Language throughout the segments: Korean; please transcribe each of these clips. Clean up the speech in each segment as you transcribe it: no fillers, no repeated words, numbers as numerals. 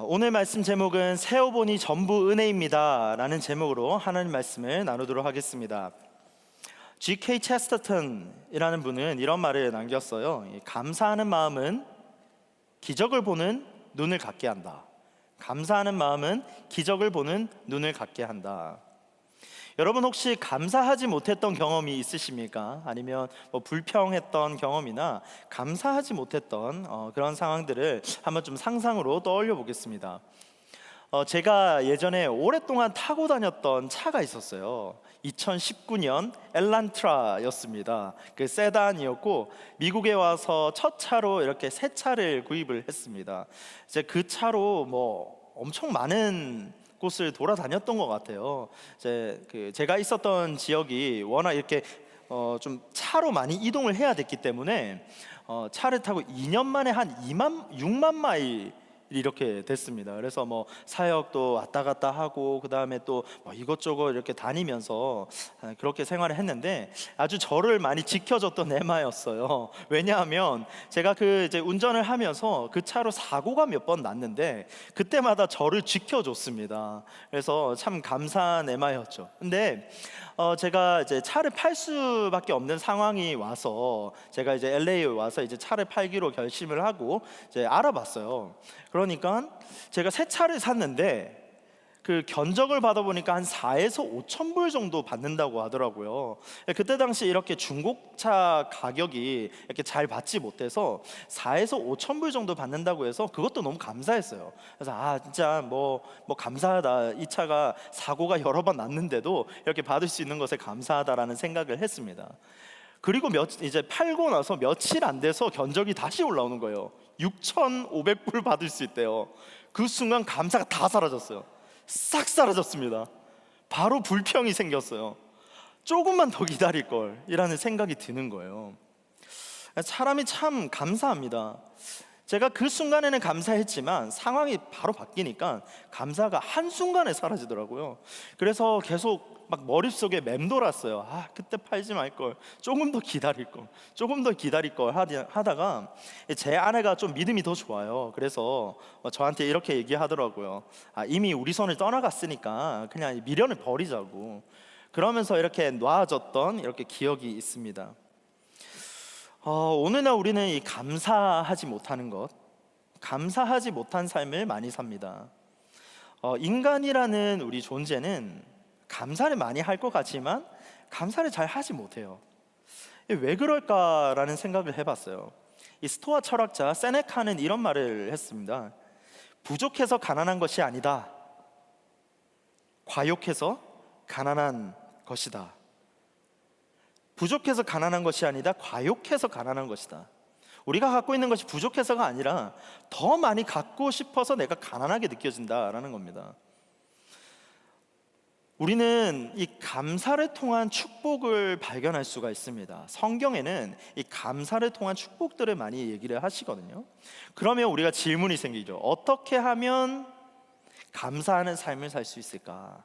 오늘 말씀 제목은 세어보니 전부 은혜입니다 라는 제목으로 하나님 말씀을 나누도록 하겠습니다. G.K. 체스터턴이라는 분은 이런 말을 남겼어요. 감사하는 마음은 기적을 보는 눈을 갖게 한다. 감사하는 마음은 기적을 보는 눈을 갖게 한다. 여러분 혹시 감사하지 못했던 경험이 있으십니까? 아니면 불평했던 경험이나 감사하지 못했던 그런 상황들을 한번 좀 상상으로 떠올려 보겠습니다. 제가 예전에 오랫동안 타고 다녔던 차가 있었어요. 2019년 엘란트라였습니다. 그 세단이었고 미국에 와서 첫 차로 이렇게 새 차를 구입을 했습니다. 이제 그 차로 엄청 많은 곳을 돌아다녔던 것 같아요. 제가 있었던 지역이 워낙 이렇게 좀 차로 많이 이동을 해야 됐기 때문에 차를 타고 2년 만에 한 6만 마일 이렇게 됐습니다. 그래서 사역도 왔다 갔다 하고 그 다음에 또 이것저것 이렇게 다니면서 그렇게 생활을 했는데 아주 저를 많이 지켜줬던 에마였어요. 왜냐하면 제가 이제 운전을 하면서 그 차로 사고가 몇 번 났는데 그때마다 저를 지켜줬습니다. 그래서 참 감사한 에마였죠. 근데 제가 이제 차를 팔 수밖에 없는 상황이 와서 제가 이제 LA에 와서 이제 차를 팔기로 결심을 하고 이제 알아봤어요. 그러니까 제가 새 차를 샀는데 그 견적을 받아보니까 한 4에서 5천 불 정도 받는다고 하더라고요. 그때 당시 이렇게 중고차 가격이 이렇게 잘 받지 못해서 4에서 5천 불 정도 받는다고 해서 그것도 너무 감사했어요. 그래서 진짜 감사하다. 이 차가 사고가 여러 번 났는데도 이렇게 받을 수 있는 것에 감사하다라는 생각을 했습니다. 그리고 이제 팔고 나서 며칠 안 돼서 견적이 다시 올라오는 거예요. 6,500불 받을 수 있대요. 그 순간 감사가 다 사라졌어요. 싹 사라졌습니다. 바로 불평이 생겼어요. 조금만 더 기다릴 걸 이라는 생각이 드는 거예요. 사람이 참 감사합니다. 제가 그 순간에는 감사했지만 상황이 바로 바뀌니까 감사가 한순간에 사라지더라고요. 그래서 계속 머릿속에 맴돌았어요. 그때 팔지 말걸, 조금 더 기다릴 걸, 조금 더 기다릴 걸 하다가 제 아내가 좀 믿음이 더 좋아요. 그래서 저한테 이렇게 얘기하더라고요. 이미 우리 손을 떠나갔으니까 그냥 미련을 버리자고. 그러면서 이렇게 놔줬던 이렇게 기억이 있습니다. 오늘날 우리는 이 감사하지 못하는 것, 감사하지 못한 삶을 많이 삽니다. 인간이라는 우리 존재는 감사를 많이 할 것 같지만 감사를 잘 하지 못해요. 왜 그럴까라는 생각을 해봤어요. 이 스토아 철학자 세네카는 이런 말을 했습니다. 부족해서 가난한 것이 아니다. 과욕해서 가난한 것이다. 부족해서 가난한 것이 아니다. 과욕해서 가난한 것이다. 우리가 갖고 있는 것이 부족해서가 아니라 더 많이 갖고 싶어서 내가 가난하게 느껴진다라는 겁니다. 우리는 이 감사를 통한 축복을 발견할 수가 있습니다. 성경에는 이 감사를 통한 축복들을 많이 얘기를 하시거든요. 그러면 우리가 질문이 생기죠. 어떻게 하면 감사하는 삶을 살 수 있을까?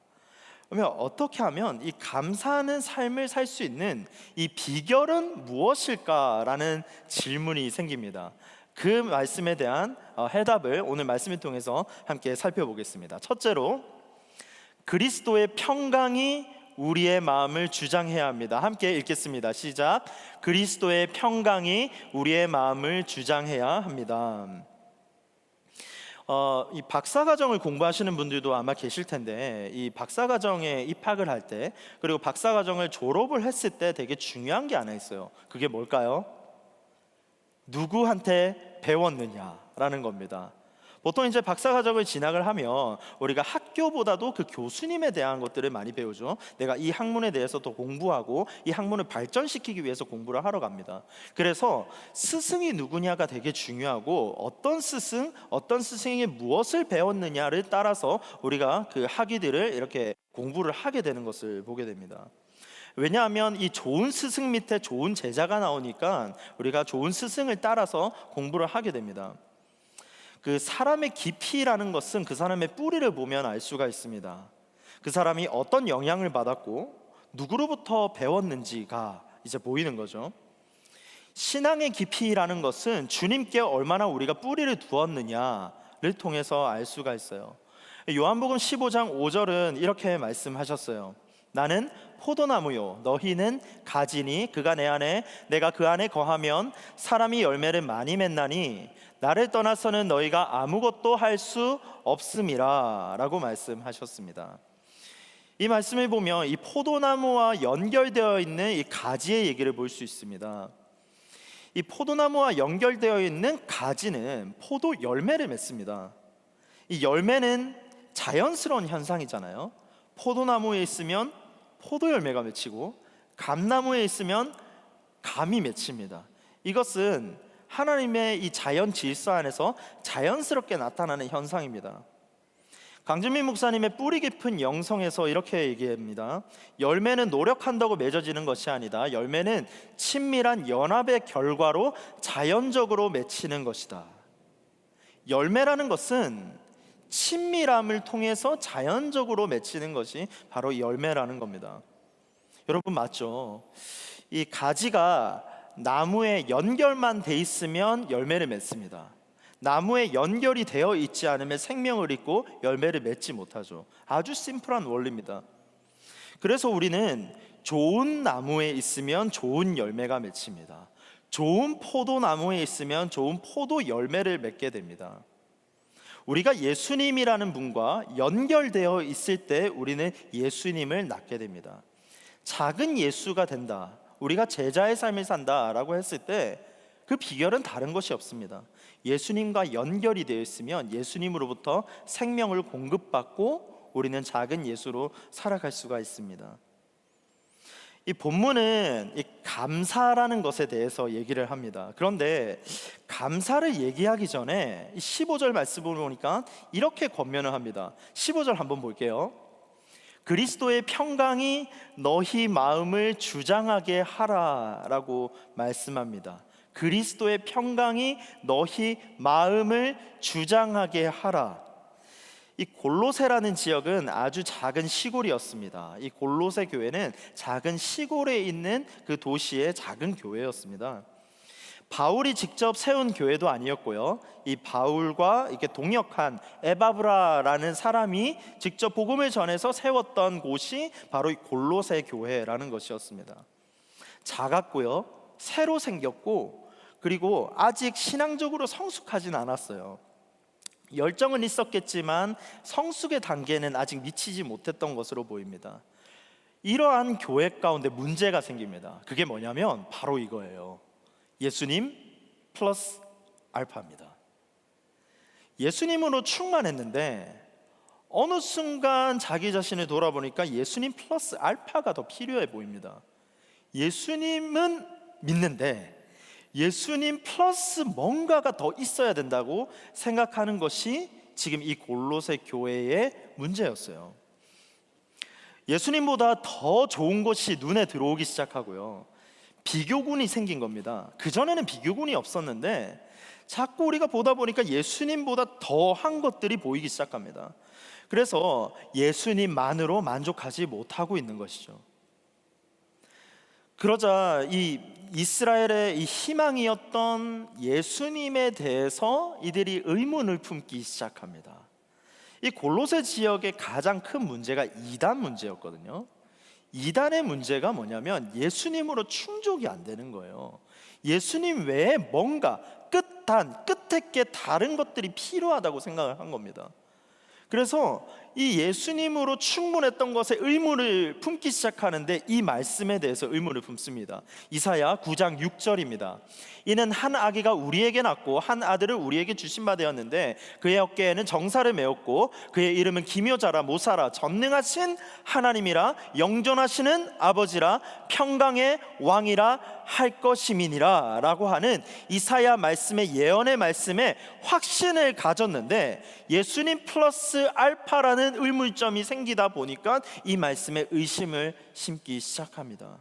그러면 어떻게 하면 이 감사하는 삶을 살 수 있는 이 비결은 무엇일까라는 질문이 생깁니다. 그 말씀에 대한 해답을 오늘 말씀을 통해서 함께 살펴보겠습니다. 첫째로, 그리스도의 평강이 우리의 마음을 주장해야 합니다. 함께 읽겠습니다. 시작. 그리스도의 평강이 우리의 마음을 주장해야 합니다. 이 박사과정을 공부하시는 분들도 아마 계실 텐데, 이 박사과정에 입학을 할 때, 그리고 박사과정을 졸업을 했을 때 되게 중요한 게 하나 있어요. 그게 뭘까요? 누구한테 배웠느냐라는 겁니다. 보통 이제 박사과정을 진학을 하면 우리가 학교보다도 그 교수님에 대한 것들을 많이 배우죠. 내가 이 학문에 대해서 더 공부하고 이 학문을 발전시키기 위해서 공부를 하러 갑니다. 그래서 스승이 누구냐가 되게 중요하고 어떤 스승이 무엇을 배웠느냐를 따라서 우리가 그 학위들을 이렇게 공부를 하게 되는 것을 보게 됩니다. 왜냐하면 이 좋은 스승 밑에 좋은 제자가 나오니까 우리가 좋은 스승을 따라서 공부를 하게 됩니다. 그 사람의 깊이라는 것은 그 사람의 뿌리를 보면 알 수가 있습니다. 그 사람이 어떤 영향을 받았고 누구로부터 배웠는지가 이제 보이는 거죠. 신앙의 깊이라는 것은 주님께 얼마나 우리가 뿌리를 두었느냐 통해서 알 수가 있어요. 요한복음 15장 5절은 이렇게 말씀하셨어요. 나는 포도나무요 너희는 가지니 그가 내 안에 내가 그 안에 거하면 사람이 열매를 많이 맺나니 나를 떠나서는 너희가 아무것도 할 수 없음이라 라고 말씀하셨습니다. 이 말씀을 보면 이 포도나무와 연결되어 있는 이 가지의 얘기를 볼 수 있습니다. 이 포도나무와 연결되어 있는 가지는 포도 열매를 맺습니다. 이 열매는 자연스러운 현상이잖아요. 포도나무에 있으면 포도 열매가 맺히고 감나무에 있으면 감이 맺힙니다. 이것은 하나님의 이 자연 질서 안에서 자연스럽게 나타나는 현상입니다. 강준민 목사님의 뿌리 깊은 영성에서 이렇게 얘기합니다. 열매는 노력한다고 맺어지는 것이 아니다. 열매는 친밀한 연합의 결과로 자연적으로 맺히는 것이다. 열매라는 것은 친밀함을 통해서 자연적으로 맺히는 것이 바로 열매라는 겁니다. 여러분 맞죠? 이 가지가 나무에 연결만 돼 있으면 열매를 맺습니다. 나무에 연결이 되어 있지 않으면 생명을 잇고 열매를 맺지 못하죠. 아주 심플한 원리입니다. 그래서 우리는 좋은 나무에 있으면 좋은 열매가 맺힙니다. 좋은 포도나무에 있으면 좋은 포도 열매를 맺게 됩니다. 우리가 예수님이라는 분과 연결되어 있을 때 우리는 예수님을 낳게 됩니다. 작은 예수가 된다, 우리가 제자의 삶을 산다라고 했을 때 그 비결은 다른 것이 없습니다. 예수님과 연결이 되어 있으면 예수님으로부터 생명을 공급받고 우리는 작은 예수로 살아갈 수가 있습니다. 이 본문은 이 감사라는 것에 대해서 얘기를 합니다. 그런데 감사를 얘기하기 전에 15절 말씀을 보니까 이렇게 권면을 합니다. 15절 한번 볼게요. 그리스도의 평강이 너희 마음을 주장하게 하라라고 말씀합니다. 그리스도의 평강이 너희 마음을 주장하게 하라. 이 골로새라는 지역은 아주 작은 시골이었습니다. 이 골로새 교회는 작은 시골에 있는 그 도시의 작은 교회였습니다. 바울이 직접 세운 교회도 아니었고요. 이 바울과 이렇게 동역한 에바브라라는 사람이 직접 복음을 전해서 세웠던 곳이 바로 이 골로새 교회라는 것이었습니다. 작았고요, 새로 생겼고, 그리고 아직 신앙적으로 성숙하진 않았어요. 열정은 있었겠지만 성숙의 단계는 아직 미치지 못했던 것으로 보입니다. 이러한 교회 가운데 문제가 생깁니다. 그게 뭐냐면 바로 이거예요. 예수님 플러스 알파입니다. 예수님으로 충만했는데 어느 순간 자기 자신을 돌아보니까 예수님 플러스 알파가 더 필요해 보입니다. 예수님은 믿는데 예수님 플러스 뭔가가 더 있어야 된다고 생각하는 것이 지금 이 골로새 교회의 문제였어요. 예수님보다 더 좋은 것이 눈에 들어오기 시작하고요, 비교군이 생긴 겁니다. 그전에는 비교군이 없었는데 자꾸 우리가 보다 보니까 예수님보다 더한 것들이 보이기 시작합니다. 그래서 예수님만으로 만족하지 못하고 있는 것이죠. 그러자 이 이스라엘의 이 희망이었던 예수님에 대해서 이들이 의문을 품기 시작합니다. 이 골로새 지역의 가장 큰 문제가 이단 문제였거든요. 이단의 문제가 뭐냐면 예수님으로 충족이 안 되는 거예요. 예수님 외에 뭔가 끝에 게 다른 것들이 필요하다고 생각을 한 겁니다. 그래서 이 예수님으로 충분했던 것에 의문을 품기 시작하는데 이 말씀에 대해서 의문을 품습니다. 이사야 9장 6절입니다. 이는 한 아기가 우리에게 낳고 한 아들을 우리에게 주신 바 되었는데 그의 어깨에는 정사를 메었고 그의 이름은 기묘자라 모사라 전능하신 하나님이라 영존하시는 아버지라 평강의 왕이라 할 것임이니라 라고 하는 이사야 말씀의 예언의 말씀에 확신을 가졌는데 예수님 플러스 알파라는 의문점이 생기다 보니까 이 말씀에 의심을 심기 시작합니다.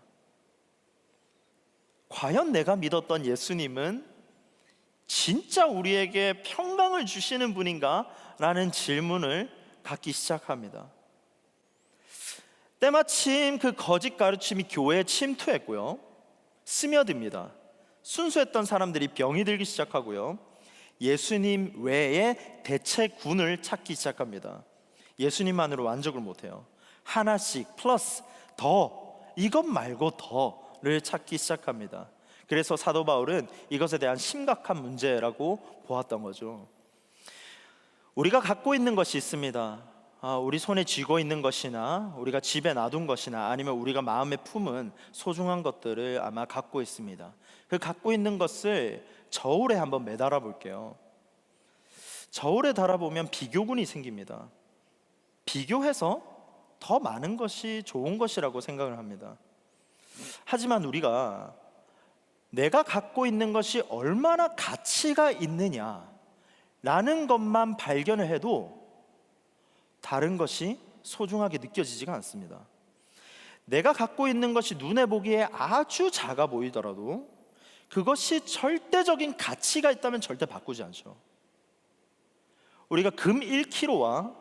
과연 내가 믿었던 예수님은 진짜 우리에게 평강을 주시는 분인가? 라는 질문을 갖기 시작합니다. 때마침 그 거짓 가르침이 교회에 침투했고요, 스며듭니다. 순수했던 사람들이 병이 들기 시작하고요, 예수님 외에 대체군을 찾기 시작합니다. 예수님만으로 만족을 못해요. 하나씩 플러스 더, 이것 말고 더를 찾기 시작합니다. 그래서 사도 바울은 이것에 대한 심각한 문제라고 보았던 거죠. 우리가 갖고 있는 것이 있습니다. 우리 손에 쥐고 있는 것이나 우리가 집에 놔둔 것이나 아니면 우리가 마음에 품은 소중한 것들을 아마 갖고 있습니다. 그 갖고 있는 것을 저울에 한번 매달아 볼게요. 저울에 달아보면 비교군이 생깁니다. 비교해서 더 많은 것이 좋은 것이라고 생각을 합니다. 하지만 우리가 내가 갖고 있는 것이 얼마나 가치가 있느냐라는 것만 발견을 해도 다른 것이 소중하게 느껴지지가 않습니다. 내가 갖고 있는 것이 눈에 보기에 아주 작아 보이더라도 그것이 절대적인 가치가 있다면 절대 바꾸지 않죠. 우리가 금 1kg와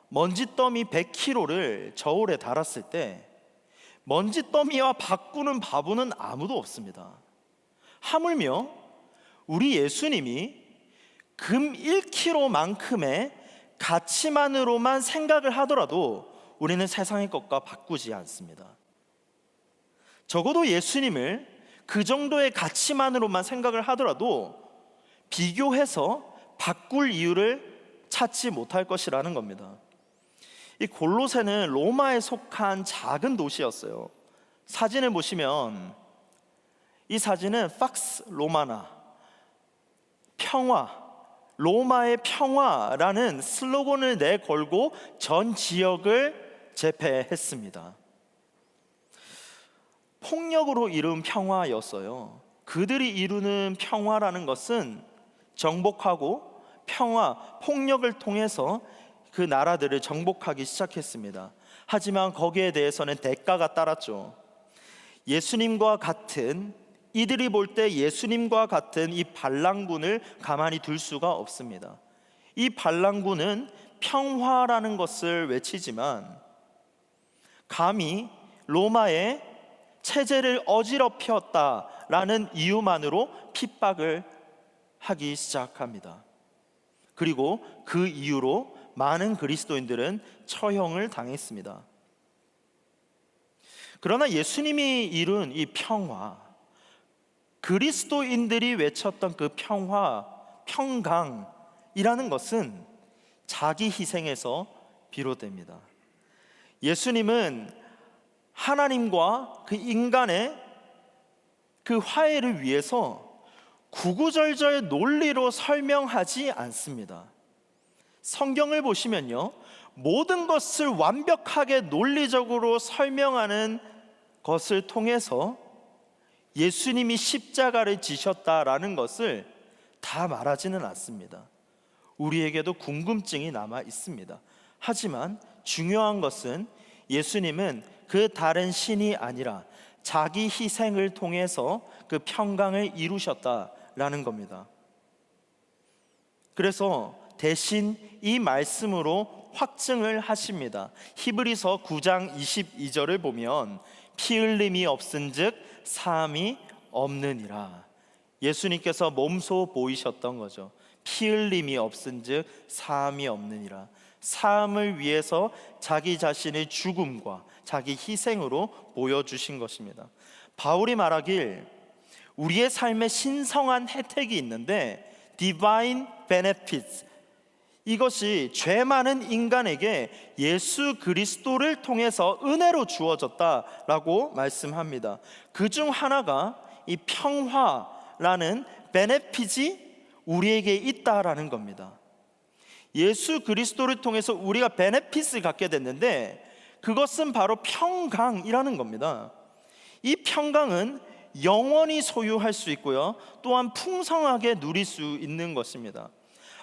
먼지더미 100kg를 저울에 달았을 때 먼지더미와 바꾸는 바보는 아무도 없습니다. 하물며 우리 예수님이 금 1kg만큼의 가치만으로만 생각을 하더라도 우리는 세상의 것과 바꾸지 않습니다. 적어도 예수님을 그 정도의 가치만으로만 생각을 하더라도 비교해서 바꿀 이유를 찾지 못할 것이라는 겁니다. 이 골로새는 로마에 속한 작은 도시였어요. 사진을 보시면 이 사진은 팍스 로마나, 평화, 로마의 평화라는 슬로건을 내걸고 전 지역을 제패했습니다. 폭력으로 이룬 평화였어요. 그들이 이루는 평화라는 것은 정복하고 평화, 폭력을 통해서 그 나라들을 정복하기 시작했습니다. 하지만 거기에 대해서는 대가가 따랐죠. 예수님과 같은, 이들이 볼 때 예수님과 같은 이 반란군을 가만히 둘 수가 없습니다. 이 반란군은 평화라는 것을 외치지만 감히 로마의 체제를 어지럽혔다라는 이유만으로 핍박을 하기 시작합니다. 그리고 그 이유로 많은 그리스도인들은 처형을 당했습니다. 그러나 예수님이 이룬 이 평화, 그리스도인들이 외쳤던 그 평화, 평강이라는 것은 자기 희생에서 비롯됩니다. 예수님은 하나님과 그 인간의 그 화해를 위해서 구구절절 논리로 설명하지 않습니다. 성경을 보시면요, 모든 것을 완벽하게 논리적으로 설명하는 것을 통해서 예수님이 십자가를 지셨다라는 것을 다 말하지는 않습니다. 우리에게도 궁금증이 남아 있습니다. 하지만 중요한 것은 예수님은 그 다른 신이 아니라 자기 희생을 통해서 그 평강을 이루셨다라는 겁니다. 그래서 대신 이 말씀으로 확증을 하십니다. 히브리서 9장 22절을 보면 피 흘림이 없은즉 사함이 없느니라. 예수님께서 몸소 보이셨던 거죠. 피 흘림이 없은즉 사함이 없느니라. 사함을 위해서 자기 자신의 죽음과 자기 희생으로 보여주신 것입니다. 바울이 말하길 우리의 삶에 신성한 혜택이 있는데 divine benefits, 이것이 죄 많은 인간에게 예수 그리스도를 통해서 은혜로 주어졌다라고 말씀합니다. 그 중 하나가 이 평화라는 베네핏이 우리에게 있다라는 겁니다. 예수 그리스도를 통해서 우리가 베네핏을 갖게 됐는데 그것은 바로 평강이라는 겁니다. 이 평강은 영원히 소유할 수 있고요, 또한 풍성하게 누릴 수 있는 것입니다.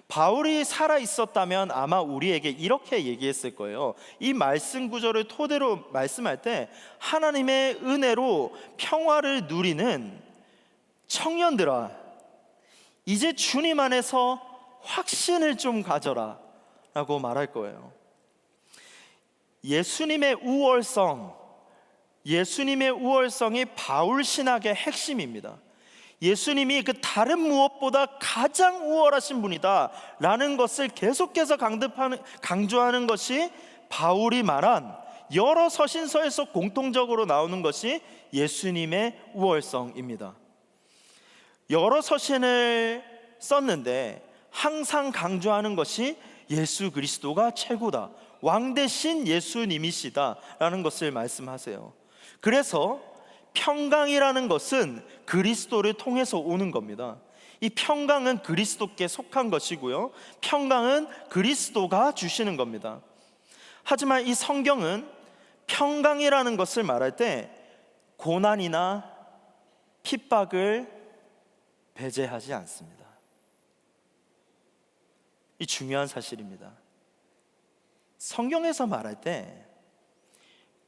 바울이 살아 있었다면 아마 우리에게 이렇게 얘기했을 거예요. 이 말씀 구절을 토대로 말씀할 때 하나님의 은혜로 평화를 누리는 청년들아, 이제 주님 안에서 확신을 좀 가져라 라고 말할 거예요. 예수님의 우월성이 바울 신학의 핵심입니다. 예수님이 그 다른 무엇보다 가장 우월하신 분이다 라는 것을 계속해서 강조하는 것이 바울이 말한 여러 서신서에서 공통적으로 나오는 것이 예수님의 우월성입니다. 여러 서신을 썼는데 항상 강조하는 것이 예수 그리스도가 최고다, 왕 대신 예수님이시다 라는 것을 말씀하세요. 그래서 평강이라는 것은 그리스도를 통해서 오는 겁니다. 이 평강은 그리스도께 속한 것이고요, 평강은 그리스도가 주시는 겁니다. 하지만 이 성경은 평강이라는 것을 말할 때 고난이나 핍박을 배제하지 않습니다. 이 중요한 사실입니다. 성경에서 말할 때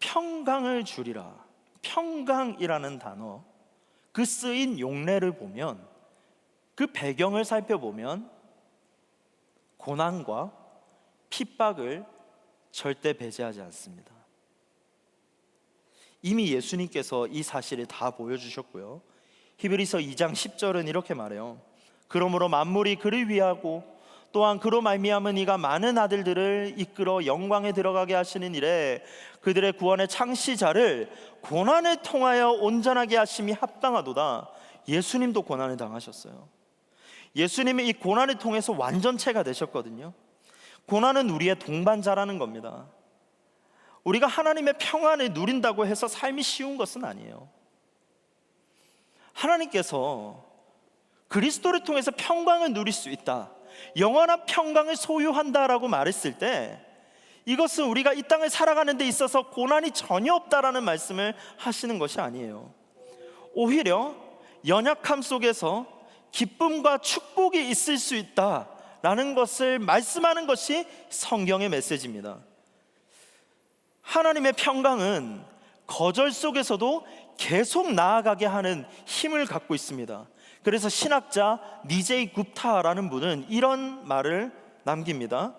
평강을 주리라, 평강이라는 단어, 그 쓰인 용례를 보면, 그 배경을 살펴보면 고난과 핍박을 절대 배제하지 않습니다. 이미 예수님께서 이 사실을 다 보여주셨고요, 히브리서 2장 10절은 이렇게 말해요. 그러므로 만물이 그를 위하고 또한 그로 말미암은 이가 많은 아들들을 이끌어 영광에 들어가게 하시는 일에 그들의 구원의 창시자를 고난을 통하여 온전하게 하심이 합당하도다. 예수님도 고난을 당하셨어요. 예수님이 이 고난을 통해서 완전체가 되셨거든요. 고난은 우리의 동반자라는 겁니다. 우리가 하나님의 평안을 누린다고 해서 삶이 쉬운 것은 아니에요. 하나님께서 그리스도를 통해서 평강을 누릴 수 있다, 영원한 평강을 소유한다라고 말했을 때 이것은 우리가 이 땅을 살아가는 데 있어서 고난이 전혀 없다라는 말씀을 하시는 것이 아니에요. 오히려 연약함 속에서 기쁨과 축복이 있을 수 있다라는 것을 말씀하는 것이 성경의 메시지입니다. 하나님의 평강은 거절 속에서도 계속 나아가게 하는 힘을 갖고 있습니다. 그래서 신학자 니제이 굽타라는 분은 이런 말을 남깁니다.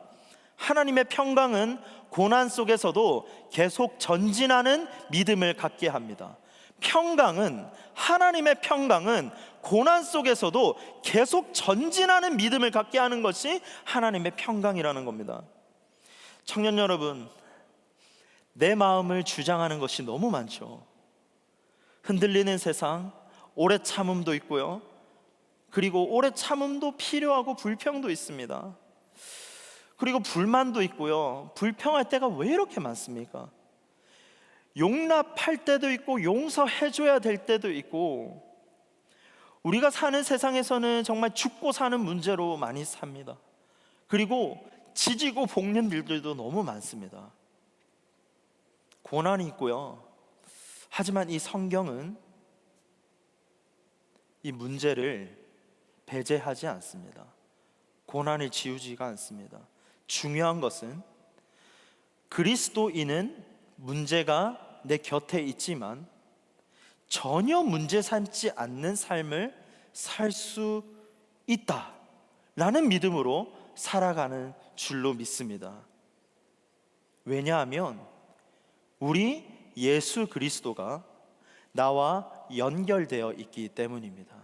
하나님의 평강은 고난 속에서도 계속 전진하는 믿음을 갖게 합니다. 하나님의 평강은 고난 속에서도 계속 전진하는 믿음을 갖게 하는 것이 하나님의 평강이라는 겁니다. 청년 여러분, 내 마음을 주장하는 것이 너무 많죠. 흔들리는 세상, 오래 참음도 있고요, 그리고 오래 참음도 필요하고 불평도 있습니다. 그리고 불만도 있고요, 불평할 때가 왜 이렇게 많습니까? 용납할 때도 있고 용서해줘야 될 때도 있고, 우리가 사는 세상에서는 정말 죽고 사는 문제로 많이 삽니다. 그리고 지지고 볶는 일들도 너무 많습니다. 고난이 있고요, 하지만 이 성경은 이 문제를 배제하지 않습니다. 고난을 지우지가 않습니다. 중요한 것은 그리스도인은 문제가 내 곁에 있지만 전혀 문제 삼지 않는 삶을 살 수 있다라는 믿음으로 살아가는 줄로 믿습니다. 왜냐하면 우리 예수 그리스도가 나와 연결되어 있기 때문입니다.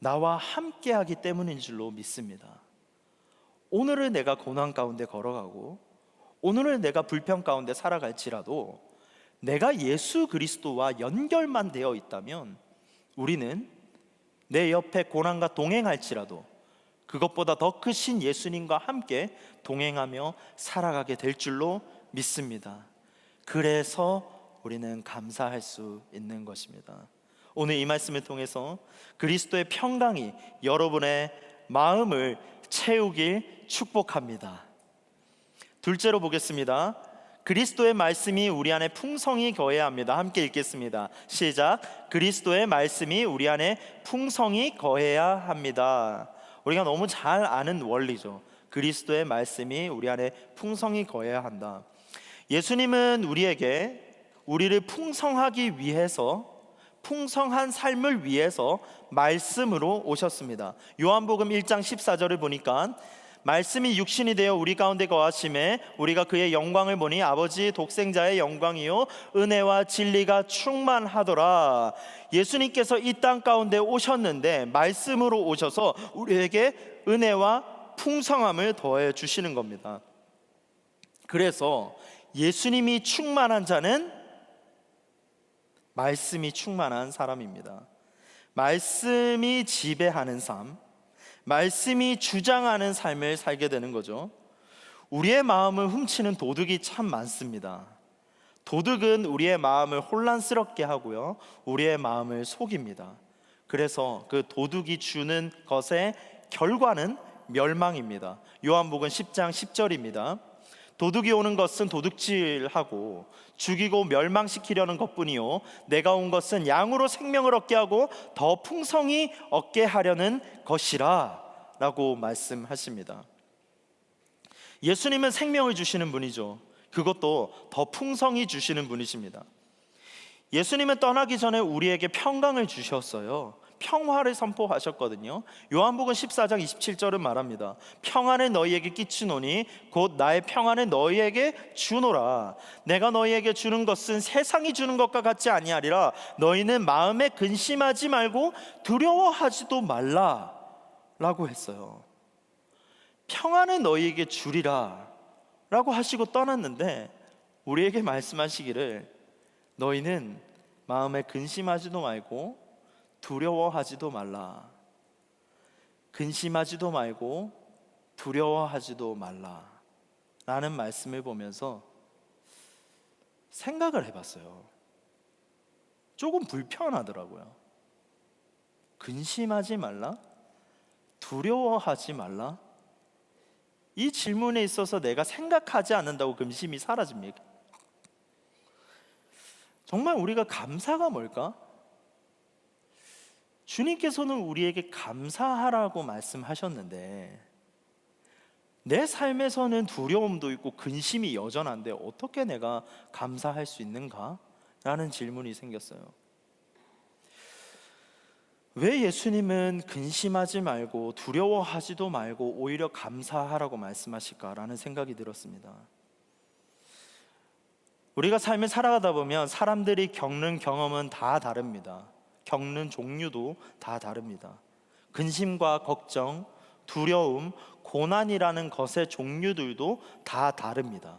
나와 함께하기 때문인 줄로 믿습니다. 오늘을 내가 고난 가운데 걸어가고 오늘을 내가 불평 가운데 살아갈지라도 내가 예수 그리스도와 연결만 되어 있다면 우리는 내 옆에 고난과 동행할지라도 그것보다 더 크신 예수님과 함께 동행하며 살아가게 될 줄로 믿습니다. 그래서 우리는 감사할 수 있는 것입니다. 오늘 이 말씀을 통해서 그리스도의 평강이 여러분의 마음을 채우길 축복합니다. 둘째로 보겠습니다. 그리스도의 말씀이 우리 안에 풍성히 거해야 합니다. 함께 읽겠습니다. 시작. 그리스도의 말씀이 우리 안에 풍성히 거해야 합니다. 우리가 너무 잘 아는 원리죠. 그리스도의 말씀이 우리 안에 풍성히 거해야 한다. 예수님은 우리를 풍성하기 위해서, 풍성한 삶을 위해서 말씀으로 오셨습니다. 요한복음 1장 14절을 보니까 말씀이 육신이 되어 우리 가운데 거하심에 우리가 그의 영광을 보니 아버지 독생자의 영광이요 은혜와 진리가 충만하더라. 예수님께서 이 땅 가운데 오셨는데 말씀으로 오셔서 우리에게 은혜와 풍성함을 더해 주시는 겁니다. 그래서 예수님이 충만한 자는 말씀이 충만한 사람입니다. 말씀이 지배하는 삶, 말씀이 주장하는 삶을 살게 되는 거죠. 우리의 마음을 훔치는 도둑이 참 많습니다. 도둑은 우리의 마음을 혼란스럽게 하고요, 우리의 마음을 속입니다. 그래서 그 도둑이 주는 것의 결과는 멸망입니다. 요한복음 10장 10절입니다. 도둑이 오는 것은 도둑질하고 죽이고 멸망시키려는 것뿐이요 내가 온 것은 양으로 생명을 얻게 하고 더 풍성히 얻게 하려는 것이라 라고 말씀하십니다. 예수님은 생명을 주시는 분이죠. 그것도 더 풍성히 주시는 분이십니다. 예수님은 떠나기 전에 우리에게 평강을 주셨어요. 평화를 선포하셨거든요. 요한복음 14장 27절은 말합니다. 평안을 너희에게 끼치노니 곧 나의 평안을 너희에게 주노라. 내가 너희에게 주는 것은 세상이 주는 것과 같지 아니하리라. 너희는 마음에 근심하지 말고 두려워하지도 말라 라고 했어요. 평안을 너희에게 주리라 라고 하시고 떠났는데 우리에게 말씀하시기를 너희는 마음에 근심하지도 말고 두려워하지도 말라. 근심하지도 말고 두려워하지도 말라 라는 말씀을 보면서 생각을 해봤어요. 조금 불편하더라고요. 근심하지 말라? 두려워하지 말라? 이 질문에 있어서 내가 생각하지 않는다고 근심이 사라집니까? 정말 우리가 감사가 뭘까? 주님께서는 우리에게 감사하라고 말씀하셨는데 내 삶에서는 두려움도 있고 근심이 여전한데 어떻게 내가 감사할 수 있는가? 라는 질문이 생겼어요. 왜 예수님은 근심하지 말고 두려워하지도 말고 오히려 감사하라고 말씀하실까라는 생각이 들었습니다. 우리가 삶을 살아가다 보면 사람들이 겪는 경험은 다 다릅니다. 겪는 종류도 다 다릅니다. 근심과 걱정, 두려움, 고난이라는 것의 종류들도 다 다릅니다.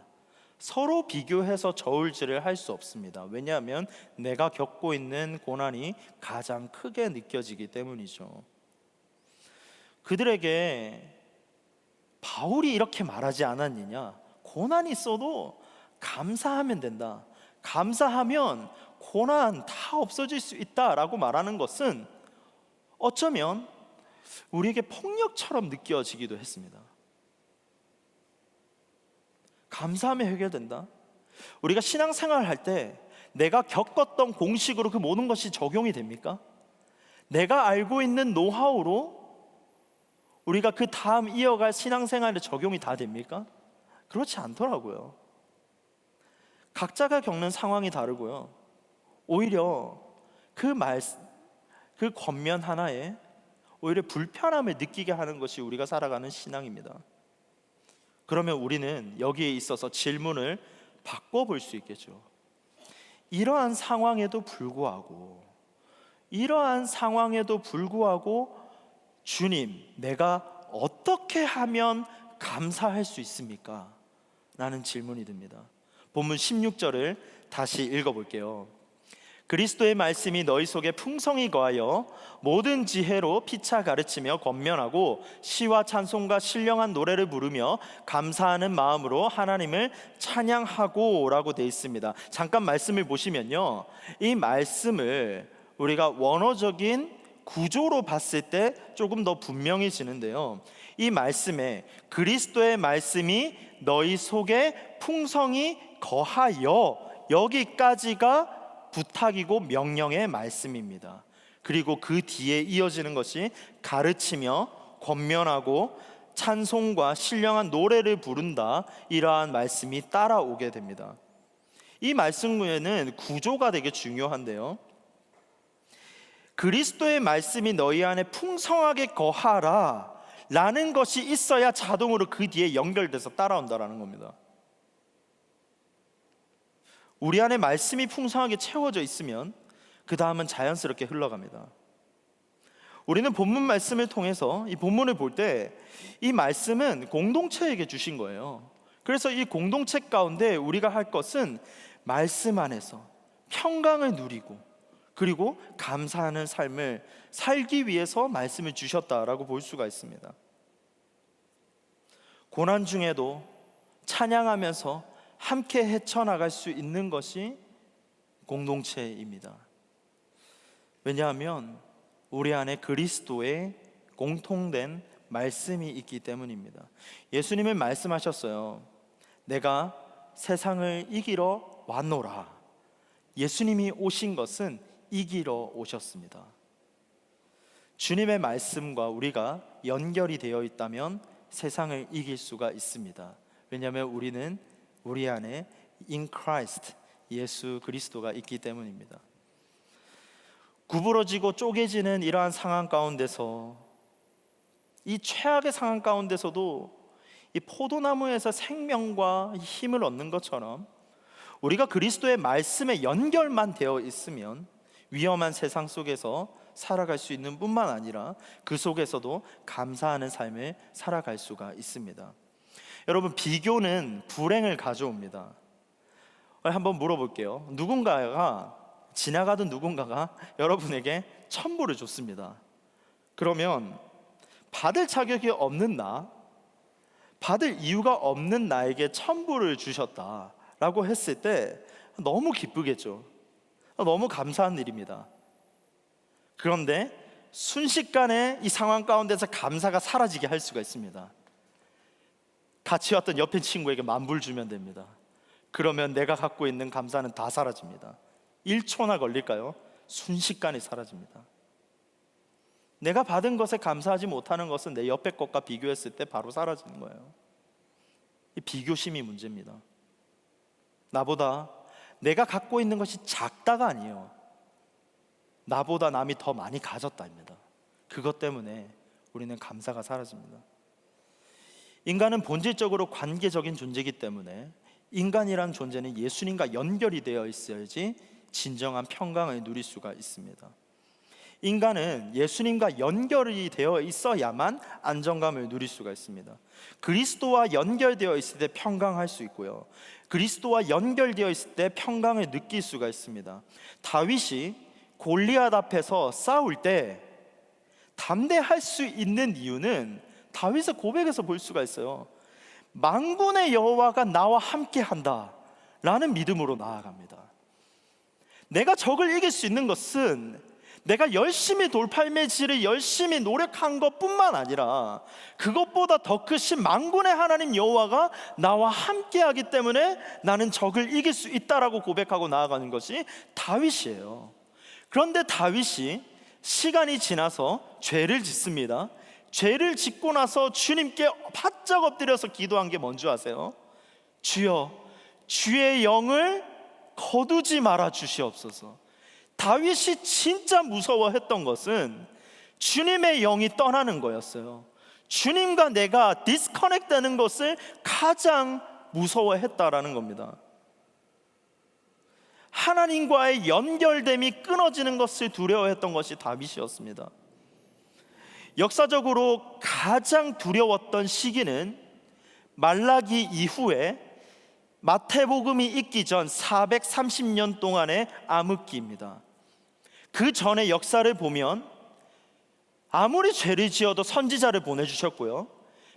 서로 비교해서 저울질을 할 수 없습니다. 왜냐하면 내가 겪고 있는 고난이 가장 크게 느껴지기 때문이죠. 그들에게 바울이 이렇게 말하지 않았느냐? 고난이 있어도 감사하면 된다. 감사하면 고난 다 없어질 수 있다라고 말하는 것은 어쩌면 우리에게 폭력처럼 느껴지기도 했습니다. 감사하면 해결된다. 우리가 신앙생활을 할 때 내가 겪었던 공식으로 그 모든 것이 적용이 됩니까? 내가 알고 있는 노하우로 우리가 그 다음 이어갈 신앙생활에 적용이 다 됩니까? 그렇지 않더라고요. 각자가 겪는 상황이 다르고요. 오히려 그 권면 하나에 오히려 불편함을 느끼게 하는 것이 우리가 살아가는 신앙입니다. 그러면 우리는 여기에 있어서 질문을 바꿔볼 수 있겠죠. 이러한 상황에도 불구하고 주님, 내가 어떻게 하면 감사할 수 있습니까? 라는 질문이 듭니다. 본문 16절을 다시 읽어볼게요. 그리스도의 말씀이 너희 속에 풍성히 거하여 모든 지혜로 피차 가르치며 권면하고 시와 찬송과 신령한 노래를 부르며 감사하는 마음으로 하나님을 찬양하고 라고 되어 있습니다. 잠깐 말씀을 보시면요, 이 말씀을 우리가 원어적인 구조로 봤을 때 조금 더 분명해지는데요, 이 말씀에 그리스도의 말씀이 너희 속에 풍성히 거하여, 여기까지가 부탁이고 명령의 말씀입니다. 그리고 그 뒤에 이어지는 것이 가르치며 권면하고 찬송과 신령한 노래를 부른다, 이러한 말씀이 따라오게 됩니다. 이 말씀에는 구조가 되게 중요한데요, 그리스도의 말씀이 너희 안에 풍성하게 거하라 라는 것이 있어야 자동으로 그 뒤에 연결돼서 따라온다라는 겁니다. 우리 안에 말씀이 풍성하게 채워져 있으면 그 다음은 자연스럽게 흘러갑니다. 우리는 본문 말씀을 통해서 이 본문을 볼 때 이 말씀은 공동체에게 주신 거예요. 그래서 이 공동체 가운데 우리가 할 것은 말씀 안에서 평강을 누리고 그리고 감사하는 삶을 살기 위해서 말씀을 주셨다라고 볼 수가 있습니다. 고난 중에도 찬양하면서 함께 헤쳐나갈 수 있는 것이 공동체입니다. 왜냐하면 우리 안에 그리스도의 공통된 말씀이 있기 때문입니다. 예수님은 말씀하셨어요. 내가 세상을 이기러 왔노라. 예수님이 오신 것은 이기러 오셨습니다. 주님의 말씀과 우리가 연결이 되어 있다면 세상을 이길 수가 있습니다. 왜냐하면 우리는 우리 안에 in Christ, 예수 그리스도가 있기 때문입니다. 구부러지고 쪼개지는 이러한 상황 가운데서, 이 최악의 상황 가운데서도 이 포도나무에서 생명과 힘을 얻는 것처럼 우리가 그리스도의 말씀에 연결만 되어 있으면 위험한 세상 속에서 살아갈 수 있는 뿐만 아니라 그 속에서도 감사하는 삶을 살아갈 수가 있습니다. 여러분, 비교는 불행을 가져옵니다. 한번 물어볼게요. 지나가던 누군가가 여러분에게 첨부를 줬습니다. 그러면 받을 자격이 없는 받을 이유가 없는 나에게 첨부를 주셨다라고 했을 때 너무 기쁘겠죠. 너무 감사한 일입니다. 그런데 순식간에 이 상황 가운데서 감사가 사라지게 할 수가 있습니다. 같이 왔던 옆에 친구에게 만불 주면 됩니다. 그러면 내가 갖고 있는 감사는 다 사라집니다. 1초나 걸릴까요? 순식간에 사라집니다. 내가 받은 것에 감사하지 못하는 것은 내 옆에 것과 비교했을 때 바로 사라지는 거예요. 이 비교심이 문제입니다. 나보다 내가 갖고 있는 것이 작다가 아니에요. 나보다 남이 더 많이 가졌다입니다. 그것 때문에 우리는 감사가 사라집니다. 인간은 본질적으로 관계적인 존재이기 때문에 인간이란 존재는 예수님과 연결이 되어 있어야지 진정한 평강을 누릴 수가 있습니다. 인간은 예수님과 연결이 되어 있어야만 안정감을 누릴 수가 있습니다. 그리스도와 연결되어 있을 때 평강할 수 있고요, 그리스도와 연결되어 있을 때 평강을 느낄 수가 있습니다. 다윗이 골리앗 앞에서 싸울 때 담대할 수 있는 이유는 다윗의 고백에서 볼 수가 있어요. 만군의 여호와가 나와 함께한다 라는 믿음으로 나아갑니다. 내가 적을 이길 수 있는 것은 내가 열심히 돌팔매질을 열심히 노력한 것뿐만 아니라 그것보다 더 크신 만군의 하나님 여호와가 나와 함께하기 때문에 나는 적을 이길 수 있다라고 고백하고 나아가는 것이 다윗이에요. 그런데 다윗이 시간이 지나서 죄를 짓습니다. 죄를 짓고 나서 주님께 바짝 엎드려서 기도한 게 뭔지 아세요? 주여, 주의 영을 거두지 말아 주시옵소서. 다윗이 진짜 무서워했던 것은 주님의 영이 떠나는 거였어요. 주님과 내가 디스커넥트 되는 것을 가장 무서워했다라는 겁니다. 하나님과의 연결됨이 끊어지는 것을 두려워했던 것이 다윗이었습니다. 역사적으로 가장 두려웠던 시기는 말라기 이후에 마태복음이 있기 전 430년 동안의 암흑기입니다. 그 전의 역사를 보면 아무리 죄를 지어도 선지자를 보내주셨고요,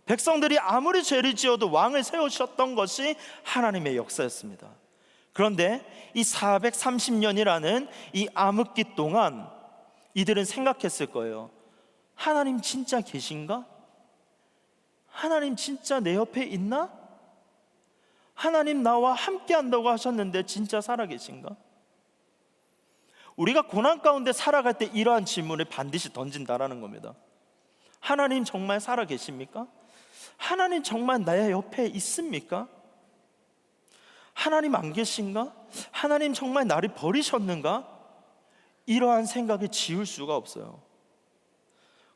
백성들이 아무리 죄를 지어도 왕을 세우셨던 것이 하나님의 역사였습니다. 그런데 이 430년이라는 이 암흑기 동안 이들은 생각했을 거예요. 하나님 진짜 계신가? 하나님 진짜 내 옆에 있나? 하나님 나와 함께 한다고 하셨는데 진짜 살아계신가? 우리가 고난 가운데 살아갈 때 이러한 질문을 반드시 던진다라는 겁니다. 하나님 정말 살아계십니까? 하나님 정말 나의 옆에 있습니까? 하나님 안 계신가? 하나님 정말 나를 버리셨는가? 이러한 생각을 지울 수가 없어요.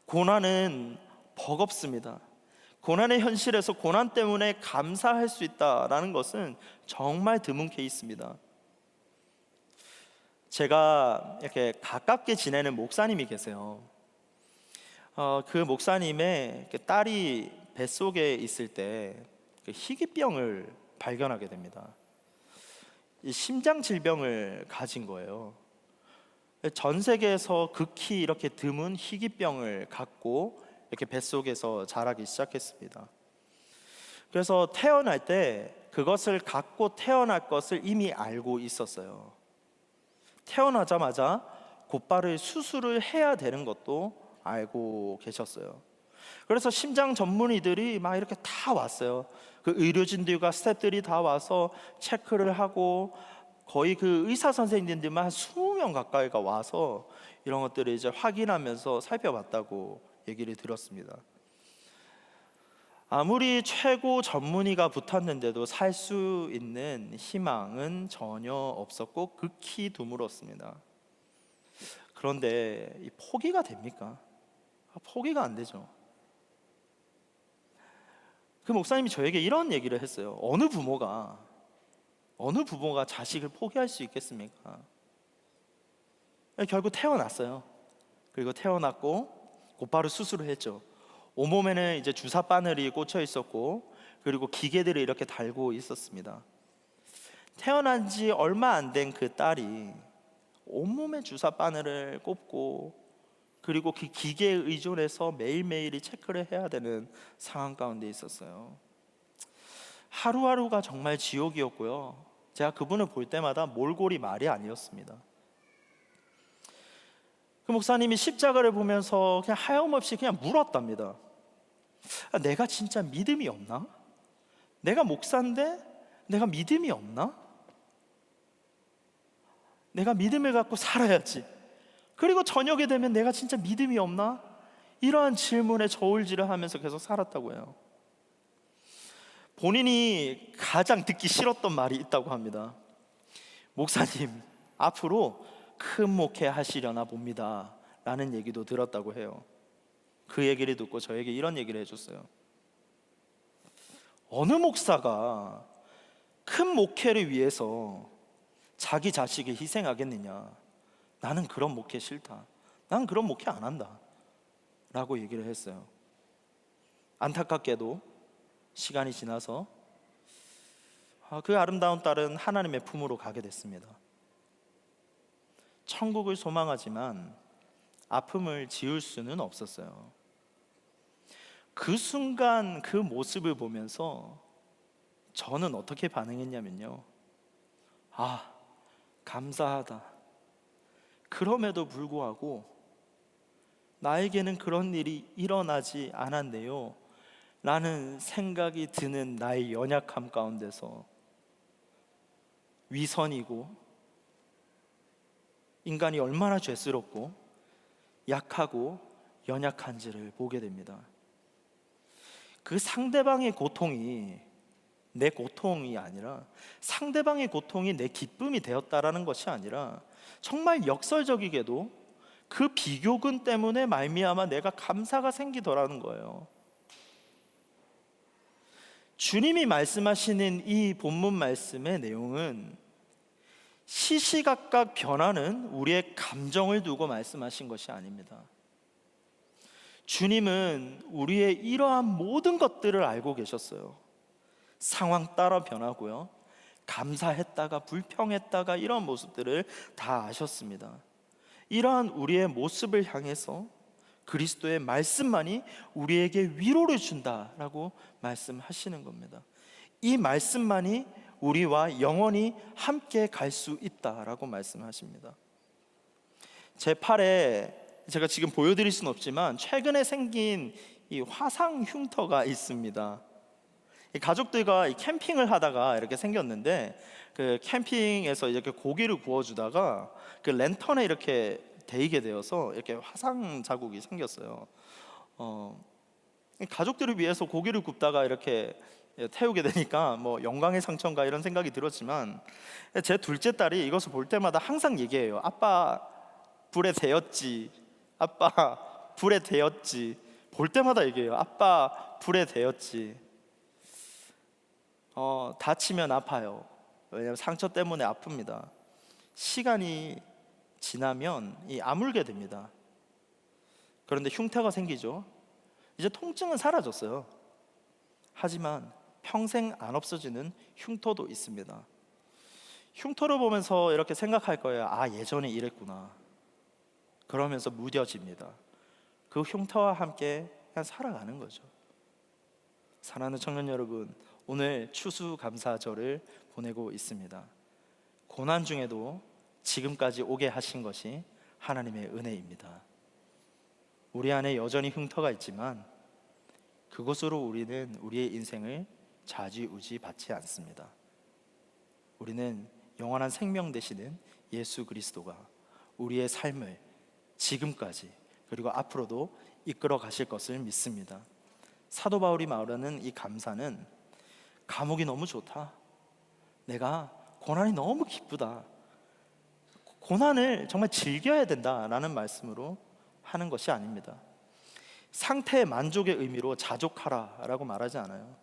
고난은 버겁습니다. 고난의 현실에서 고난 때문에 감사할 수 있다라는 것은 정말 드문 케이스입니다. 제가 이렇게 가깝게 지내는 목사님이 계세요. 그 목사님의 딸이 뱃속에 있을 때 희귀병을 발견하게 됩니다. 이 심장 질병을 가진 거예요. 전 세계에서 극히 이렇게 드문 희귀병을 갖고 이렇게 뱃속에서 자라기 시작했습니다. 그래서 태어날 때 그것을 갖고 태어날 것을 이미 알고 있었어요. 태어나자마자 곧바로 수술을 해야 되는 것도 알고 계셨어요. 그래서 심장 전문의들이 막 이렇게 다 왔어요. 그 의료진들과 스태프들이 다 와서 체크를 하고, 거의 그 의사 선생님들만 한 20명 가까이가 와서 이런 것들을 이제 확인하면서 살펴봤다고 얘기를 들었습니다. 아무리 최고 전문의가 붙었는데도 살 수 있는 희망은 전혀 없었고 극히 드물었습니다. 그런데 이 포기가 됩니까? 포기가 안 되죠. 그 목사님이 저에게 이런 얘기를 했어요. 어느 부모가 자식을 포기할 수 있겠습니까? 결국 태어났어요. 그리고 태어났고 곧바로 수술을 했죠. 온몸에는 이제 주사 바늘이 꽂혀 있었고, 그리고 기계들을 이렇게 달고 있었습니다. 태어난 지 얼마 안 된 그 딸이 온몸에 주사 바늘을 꽂고, 그리고 그 기계에 의존해서 매일매일이 체크를 해야 되는 상황 가운데 있었어요. 하루하루가 정말 지옥이었고요. 제가 그분을 볼 때마다 몰골이 말이 아니었습니다. 그 목사님이 십자가를 보면서 그냥 하염없이 그냥 물었답니다. 내가 진짜 믿음이 없나? 내가 목사인데 내가 믿음이 없나? 내가 믿음을 갖고 살아야지. 그리고 저녁에 되면 내가 진짜 믿음이 없나? 이러한 질문에 저울질을 하면서 계속 살았다고 해요. 본인이 가장 듣기 싫었던 말이 있다고 합니다. 목사님, 앞으로 큰 목회 하시려나 봅니다 라는 얘기도 들었다고 해요. 그 얘기를 듣고 저에게 이런 얘기를 해줬어요. 어느 목사가 큰 목회를 위해서 자기 자식을 희생하겠느냐? 나는 그런 목회 싫다. 난 그런 목회 안 한다 라고 얘기를 했어요. 안타깝게도 시간이 지나서 그 아름다운 딸은 하나님의 품으로 가게 됐습니다. 천국을 소망하지만 아픔을 지울 수는 없었어요. 그 순간 그 모습을 보면서 저는 어떻게 반응했냐면요, 감사하다. 그럼에도 불구하고 나에게는 그런 일이 일어나지 않았네요 라는 생각이 드는 나의 연약함 가운데서 위선이고 인간이 얼마나 죄스럽고 약하고 연약한지를 보게 됩니다. 그 상대방의 고통이 내 고통이 아니라, 상대방의 고통이 내 기쁨이 되었다라는 것이 아니라, 정말 역설적이게도 그 비교군 때문에 말미암아 내가 감사가 생기더라는 거예요. 주님이 말씀하시는 이 본문 말씀의 내용은 시시각각 변하는 우리의 감정을 두고 말씀하신 것이 아닙니다. 주님은 우리의 이러한 모든 것들을 알고 계셨어요. 상황 따라 변하고요, 감사했다가 불평했다가 이런 모습들을 다 아셨습니다. 이러한 우리의 모습을 향해서 그리스도의 말씀만이 우리에게 위로를 준다라고 말씀하시는 겁니다. 이 말씀만이 우리와 영원히 함께 갈 수 있다라고 말씀하십니다. 제 팔에 제가 지금 보여드릴 수는 없지만 최근에 생긴 이 화상 흉터가 있습니다. 가족들과 캠핑을 하다가 이렇게 생겼는데, 그 캠핑에서 이렇게 고기를 구워주다가 그 랜턴에 이렇게 데이게 되어서 이렇게 화상 자국이 생겼어요. 가족들을 위해서 고기를 굽다가 이렇게 태우게 되니까 뭐 영광의 상처인가 이런 생각이 들었지만, 제 둘째 딸이 이것을 볼 때마다 항상 얘기해요. 아빠 불에 데였지, 아빠 불에 데였지, 볼 때마다 얘기해요. 아빠 불에 데였지. 다치면 아파요. 왜냐하면 상처 때문에 아픕니다. 시간이 지나면 아물게 됩니다. 그런데 흉터가 생기죠. 이제 통증은 사라졌어요. 하지만 평생 안 없어지는 흉터도 있습니다. 흉터를 보면서 이렇게 생각할 거예요. 아, 예전에 이랬구나. 그러면서 무뎌집니다. 그 흉터와 함께 그냥 살아가는 거죠. 사랑하는 청년 여러분, 오늘 추수감사절을 보내고 있습니다. 고난 중에도 지금까지 오게 하신 것이 하나님의 은혜입니다. 우리 안에 여전히 흉터가 있지만 그것으로 우리는 우리의 인생을 좌지우지 받지 않습니다. 우리는 영원한 생명 되시는 예수 그리스도가 우리의 삶을 지금까지 그리고 앞으로도 이끌어 가실 것을 믿습니다. 사도 바울이 말하는 이 감사는 감옥이 너무 좋다, 내가 고난이 너무 기쁘다, 고난을 정말 즐겨야 된다라는 말씀으로 하는 것이 아닙니다. 상태의 만족의 의미로 자족하라라고 말하지 않아요.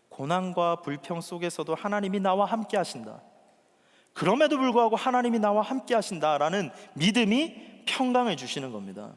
고난과 불평 속에서도 하나님이 나와 함께 하신다, 그럼에도 불구하고 하나님이 나와 함께 하신다라는 믿음이 평강을 주시는 겁니다.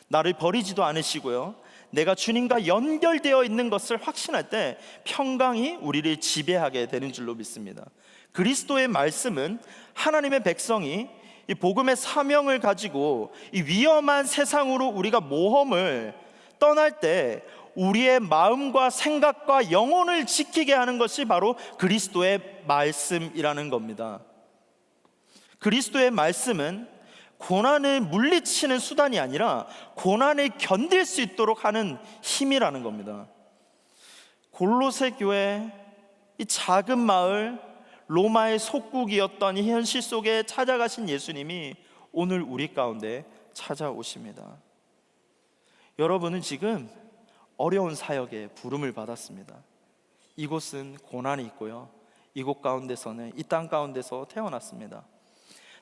나를 버리지도 않으시고요, 내가 주님과 연결되어 있는 것을 확신할 때 평강이 우리를 지배하게 되는 줄로 믿습니다. 그리스도의 말씀은 하나님의 백성이 이 복음의 사명을 가지고 이 위험한 세상으로 우리가 모험을 떠날 때 우리의 마음과 생각과 영혼을 지키게 하는 것이 바로 그리스도의 말씀이라는 겁니다. 그리스도의 말씀은 고난을 물리치는 수단이 아니라 고난을 견딜 수 있도록 하는 힘이라는 겁니다. 골로새 교회, 이 작은 마을 로마의 속국이었던 이 현실 속에 찾아가신 예수님이 오늘 우리 가운데 찾아오십니다. 여러분은 지금 어려운 사역에 부름을 받았습니다. 이곳은 고난이 있고요, 이곳 가운데서는, 이 땅 가운데서 태어났습니다.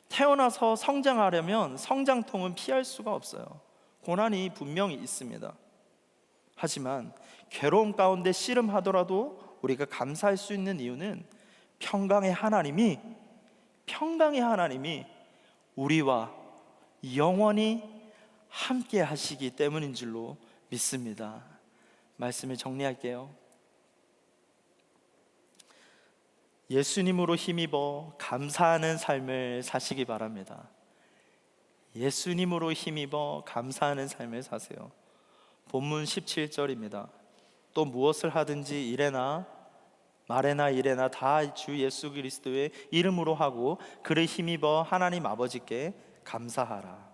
태어나서 성장하려면 성장통은 피할 수가 없어요. 고난이 분명히 있습니다. 하지만 괴로움 가운데 씨름하더라도 우리가 감사할 수 있는 이유는 평강의 하나님이 우리와 영원히 함께 하시기 때문인 줄로 믿습니다. 말씀을 정리할게요. 예수님으로 힘입어 감사하는 삶을 사시기 바랍니다. 예수님으로 힘입어 감사하는 삶을 사세요. 본문 17절입니다. 또 무엇을 하든지 이래나 말에나 이래나 다 주 예수 그리스도의 이름으로 하고 그를 힘입어 하나님 아버지께 감사하라.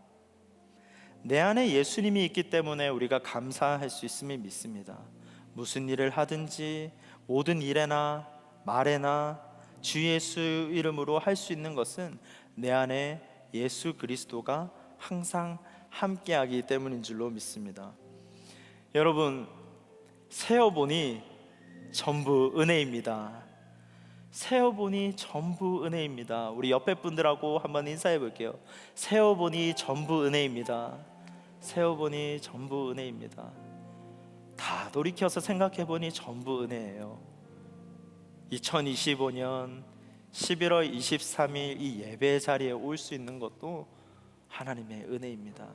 내 안에 예수님이 있기 때문에 우리가 감사할 수 있음을 믿습니다. 무슨 일을 하든지 모든 일에나 말에나 주 예수 이름으로 할 수 있는 것은 내 안에 예수 그리스도가 항상 함께하기 때문인 줄로 믿습니다. 여러분, 세어보니 전부 은혜입니다. 세어보니 전부 은혜입니다. 우리 옆에 분들하고 한번 인사해 볼게요. 세어보니 전부 은혜입니다. 세어보니 전부 은혜입니다. 다 돌이켜서 생각해 보니 전부 은혜예요. 2025년 11월 23일 이 예배 자리에 올 수 있는 것도 하나님의 은혜입니다.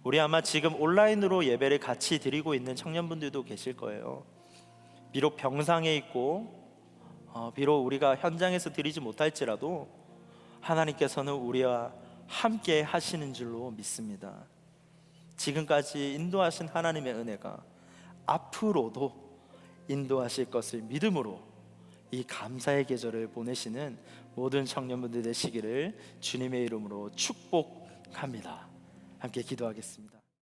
우리 아마 지금 온라인으로 예배를 같이 드리고 있는 청년분들도 계실 거예요. 비록 병상에 있고 비록 우리가 현장에서 드리지 못할지라도 하나님께서는 우리와 함께 하시는 줄로 믿습니다. 지금까지 인도하신 하나님의 은혜가 앞으로도 인도하실 것을 믿음으로 이 감사의 계절을 보내시는 모든 청년분들 되시기를 주님의 이름으로 축복합니다. 함께 기도하겠습니다.